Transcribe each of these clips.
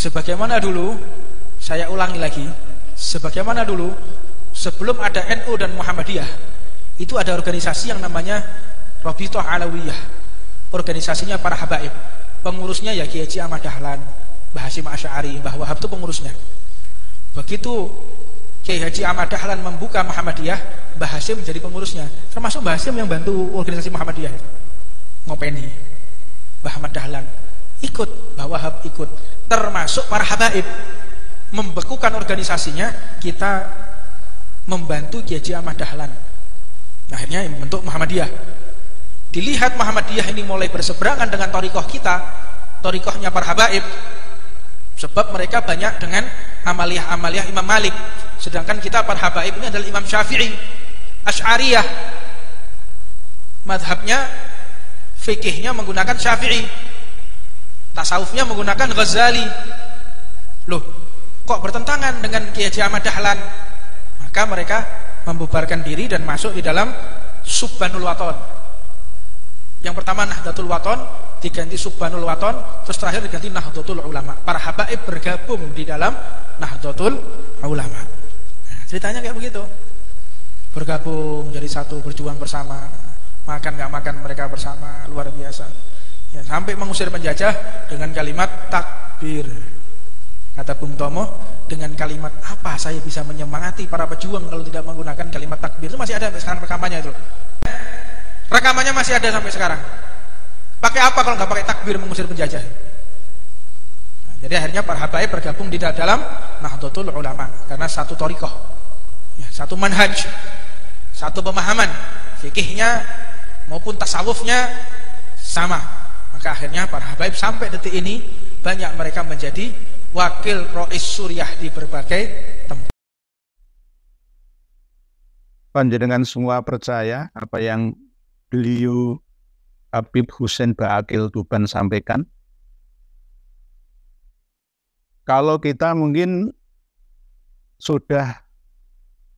Sebagaimana dulu, saya ulangi lagi, sebagaimana dulu sebelum ada NU dan Muhammadiyah, itu ada organisasi yang namanya Rabithah Alawiyah. Organisasinya para habaib. Pengurusnya ya Kiai Haji Ahmad Dahlan, Mbah Hasyim Asy'ari, Mbah Wahab itu pengurusnya. Begitu Kiai Haji Ahmad Dahlan membuka Muhammadiyah, Mbah Hasyim menjadi pengurusnya. Termasuk Mbah Hasyim yang bantu organisasi Muhammadiyah itu. Ngopeni. Mbah Ahmad Dahlan ikut, Mbah Wahab ikut. Termasuk para habaib membekukan organisasinya, kita membantu Kiai Haji Ahmad Dahlan. Akhirnya membentuk Muhammadiyah. Dilihat Muhammadiyah ini mulai berseberangan dengan thariqah kita, thariqahnya para habaib, sebab mereka banyak dengan amaliyah-amaliyah Imam Malik, sedangkan kita para habaib ini adalah Imam Syafi'i, Asy'ariyah, madhabnya, fikihnya menggunakan Syafi'i, tasawufnya menggunakan Ghazali. Loh, kok bertentangan dengan Kiai Haji Ahmad Dahlan? Maka mereka membubarkan diri dan masuk di dalam Subbanul Waton. Yang pertama Nahdlatul Wathon, diganti Subbanul Wathon, terus terakhir diganti Nahdlatul Ulama. Para habaib bergabung di dalam Nahdlatul Ulama. Nah, ceritanya kayak begitu. Bergabung jadi satu, berjuang bersama, makan nggak makan mereka bersama, luar biasa. Ya, sampai mengusir penjajah dengan kalimat takbir. Kata Bung Tomo, dengan kalimat apa saya bisa menyemangati para pejuang kalau tidak menggunakan kalimat takbir? Itu masih ada sampai sekarang rekamannya itu. Rekamannya masih ada sampai sekarang. Pakai apa kalau nggak pakai takbir mengusir penjajah? Nah, jadi akhirnya para habaib bergabung di dalam Nahdlatul Ulama karena satu thariqah, ya, satu manhaj, satu pemahaman, fikihnya maupun tasawufnya sama. Maka akhirnya para habaib sampai detik ini banyak mereka menjadi wakil rois Suriah di berbagai tempat. Panjenengan semua percaya apa yang beliau Habib Husain Ba'akil Tuban sampaikan? Kalau kita mungkin sudah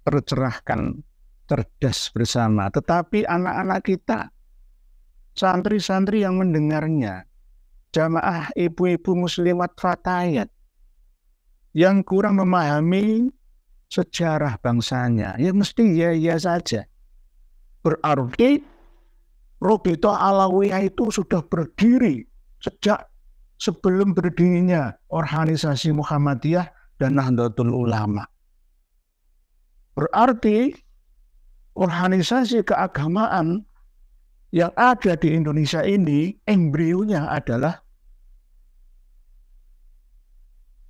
tercerahkan, cerdas bersama, tetapi anak-anak kita, santri-santri yang mendengarnya, jamaah ibu-ibu muslimat fatayat yang kurang memahami sejarah bangsanya, ya mesti ya saja. Berarti Rabithah Alawiyah itu sudah berdiri sejak sebelum berdirinya organisasi Muhammadiyah dan Nahdlatul Ulama. Berarti organisasi keagamaan yang ada di Indonesia ini embrionya adalah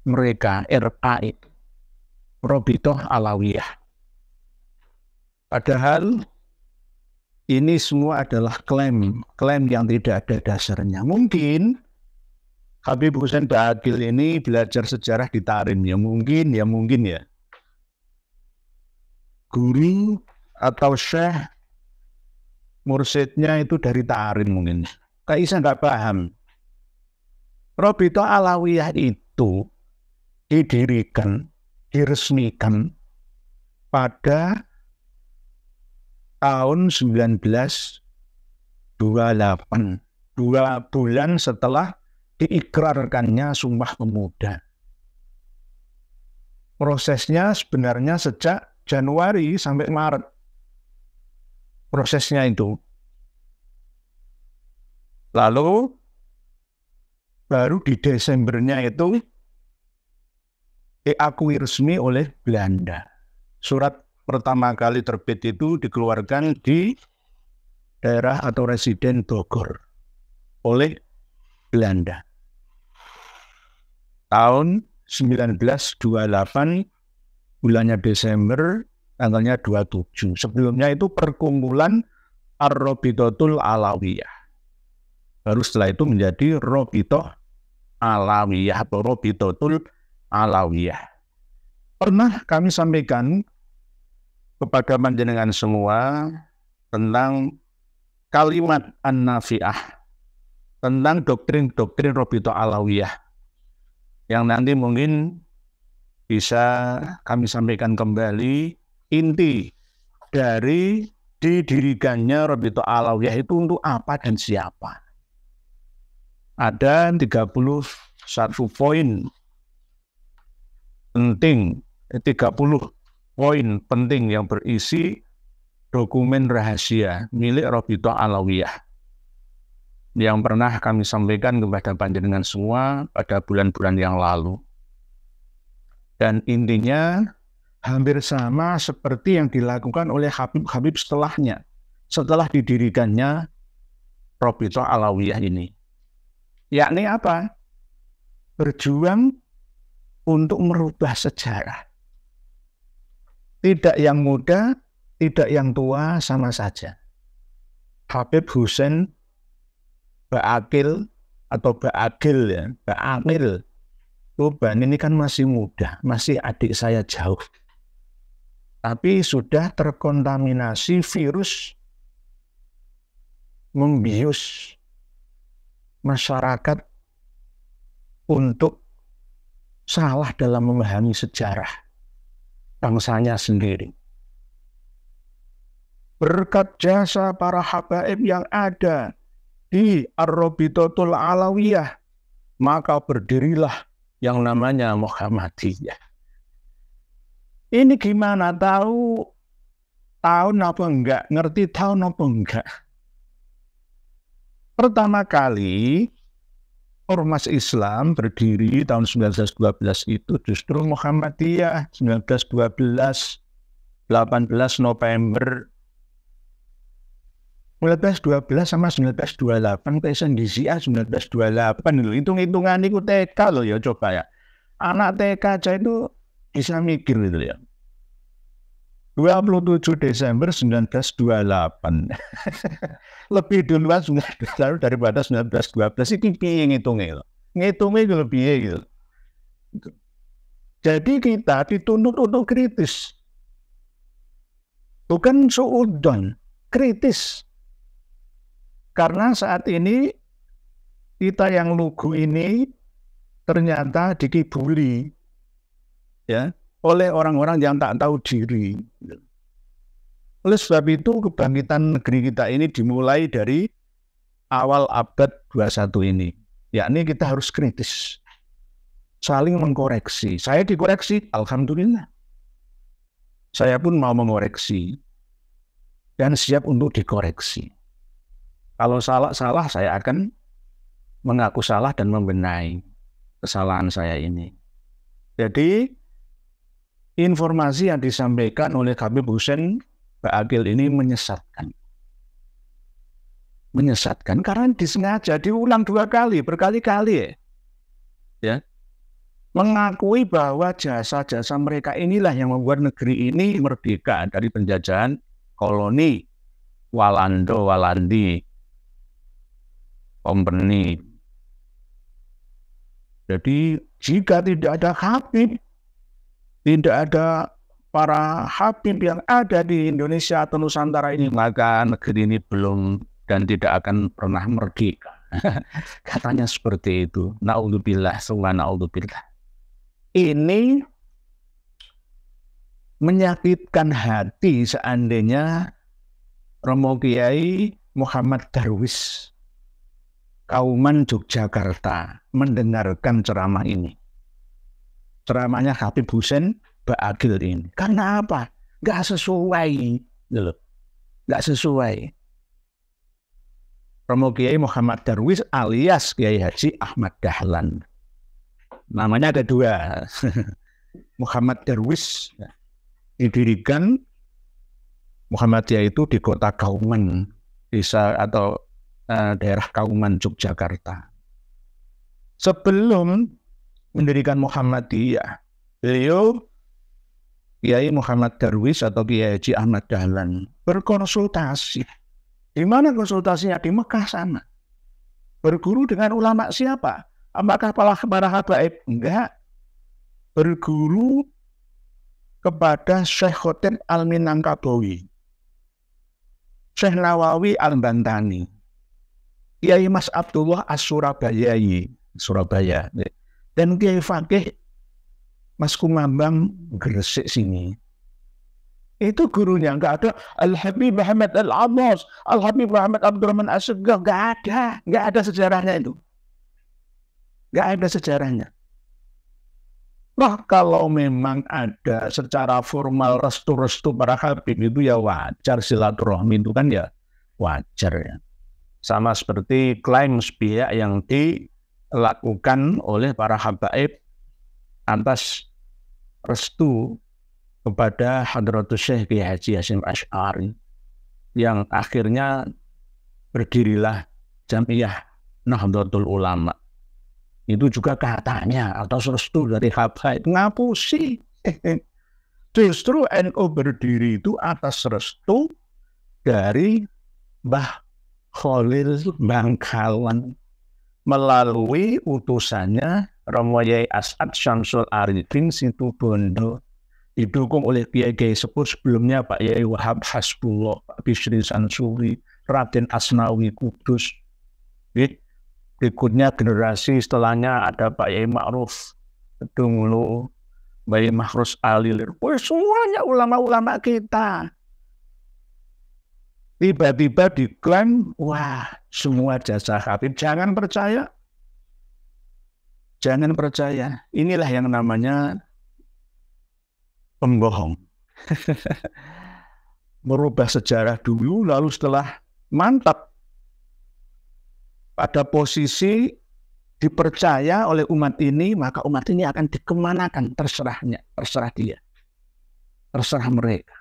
mereka, RAI, Rabithah Alawiyah. Padahal ini semua adalah klaim yang tidak ada dasarnya. Mungkin Habib Husain Ba'akil ini belajar sejarah di Tarim, ya mungkin ya. Guru atau syekh mursyidnya itu dari Tarim mungkin. Kayak Isa nggak paham. Rabithah Alawiyah itu didirikan, diresmikan pada tahun 1928, 2 bulan setelah diikrarkannya Sumpah Pemuda. Prosesnya sebenarnya sejak Januari sampai Maret. Prosesnya itu. Lalu baru di Desembernya itu diakui resmi oleh Belanda. Surat pertama kali terbit itu dikeluarkan di daerah atau residen Bogor oleh Belanda. Tahun 1928, bulannya Desember, tanggalnya 27. Sebelumnya itu perkumpulan Ar-Rabithatul Alawiyah. Baru setelah itu menjadi Rabithah Alawiyah atau Rabithatul Alawiyah. Pernah kami sampaikan kepada panjenengan semua tentang kalimat An-Nafi'ah, tentang doktrin-doktrin Rabithah Alawiyah, yang nanti mungkin bisa kami sampaikan kembali. Inti dari didirikannya Rabithah Alawiyah itu untuk apa dan siapa. Ada 31 poin penting, 30 poin penting yang berisi dokumen rahasia milik Rabithah Alawiyah yang pernah kami sampaikan kepada panjenengan semua pada bulan-bulan yang lalu. Dan intinya hampir sama seperti yang dilakukan oleh Habib-Habib setelahnya, setelah didirikannya Rabithah Alawiyah ini. Yakni apa? Berjuang untuk merubah sejarah. Tidak yang muda, tidak yang tua, sama saja. Habib Husain Ba'akil atau Ba'akil ya, Ba'akil Tuban ini kan masih muda, masih adik saya jauh. Tapi sudah terkontaminasi virus membius masyarakat untuk salah dalam memahami sejarah bangsanya sendiri. Berkat jasa para habaib yang ada di Ar-Rabithatul Alawiyah, maka berdirilah yang namanya Muhammadiyah. Ini gimana tahu tahun apa enggak? Ngerti tahun apa enggak? Pertama kali Ormas Islam berdiri tahun 1912 itu justru Muhammadiyah. 1912, 18 November 1912 sama 1928, pesen di Syiah 1928 loh. Hitung-hitungan itu TK loh ya, coba ya. Anak TK aja itu bisa mikir gitu ya. 27 Desember 1928. Lebih duluan 19 daripada 1912. Itu piye ngitungnya. Ngitungnya itu lebih gitu. Jadi kita dituntut untuk kritis. Bukan suudon, kritis. Karena saat ini kita yang lugu ini ternyata dikibuli ya oleh orang-orang yang tak tahu diri. Oleh sebab itu kebangkitan negeri kita ini dimulai dari awal abad 21 ini. Yakni kita harus kritis. Saling mengkoreksi. Saya dikoreksi, alhamdulillah. Saya pun mau mengoreksi dan siap untuk dikoreksi. Kalau salah saya akan mengaku salah dan membenahi kesalahan saya ini. Jadi informasi yang disampaikan oleh Habib Husain Ba'akil ini menyesatkan. Menyesatkan karena disengaja diulang 2 kali, berkali-kali ya. Mengakui bahwa jasa-jasa mereka inilah yang membuat negeri ini merdeka dari penjajahan koloni Walandi, company. Jadi jika tidak ada Habib, tidak ada para Habib yang ada di Indonesia atau Nusantara ini, maka negeri ini belum dan tidak akan pernah merdeka. Katanya seperti itu. Na'udzubillah, summa na'udzubillah. Ini menyakitkan hati seandainya Romo Kiai Muhammad Darwis Kauman Yogyakarta mendengarkan ceramah ini. Ceramahnya Habib Husain Ba'akil ini. Karena apa? Nggak sesuai. Nggak sesuai. Romo Kiai Muhammad Darwis alias Kiai Haji Ahmad Dahlan. Namanya ada 2. Muhammad Darwis didirikan Muhammadiyah itu di kota Kauman, desa atau daerah Kauman Yogyakarta. Sebelum mendirikan Muhammadiyah, beliau Kiai Muhammad Darwis atau Kiai Haji Ahmad Dahlan berkonsultasi. Di mana konsultasinya? Di Mekah sana. Berguru dengan ulama siapa? Apakah para habaib? Enggak. Berguru kepada Syekh Khotib Al-Minangkabawi, Syekh Nawawi Al-Bantani, Kiai Mas Abdullah As-Surabayai, Surabaya, dan Kiai Fakih Mas Kumambang Gresik sini. Itu gurunya, enggak ada Al-Habib Muhammad Al-Abbas, Al-Habib Muhammad Abdurrahman As-Segaf, enggak ada sejarahnya itu. Enggak ada sejarahnya. Nah, kalau memang ada secara formal restu-restu para Habib itu ya wajar, silaturahmi itu kan ya wajar ya. Sama seperti klaim sepihak yang dilakukan oleh para habaib atas restu kepada Hadratus Syekh Kiai Haji Hasyim Asy'ari yang akhirnya berdirilah Jamiyah Nahdlatul Ulama. Itu juga katanya atas restu dari habaib. Ngapusi. Justru NU berdiri itu atas restu dari Mbah Khalil Bangkalan melalui utusannya Romo Yai As'ad Syamsul Arifin Situbondo, didukung oleh Kiai sepuh sebelumnya Pak Yai Wahab Hasbullah, Pak Bisri Sansuri, Raden Asnawi Kudus. Berikutnya generasi setelahnya ada Pak Yai Ma'ruf Kedunglu, Pak Yai Mahrus Alilir. Semuanya ulama-ulama kita. Tiba-tiba diklaim, wah semua jasa Habib. Jangan percaya. Jangan percaya. Inilah yang namanya pembohong. Merubah sejarah dulu, lalu setelah mantap pada posisi dipercaya oleh umat ini, maka umat ini akan dikemanakan, terserah dia, terserah mereka.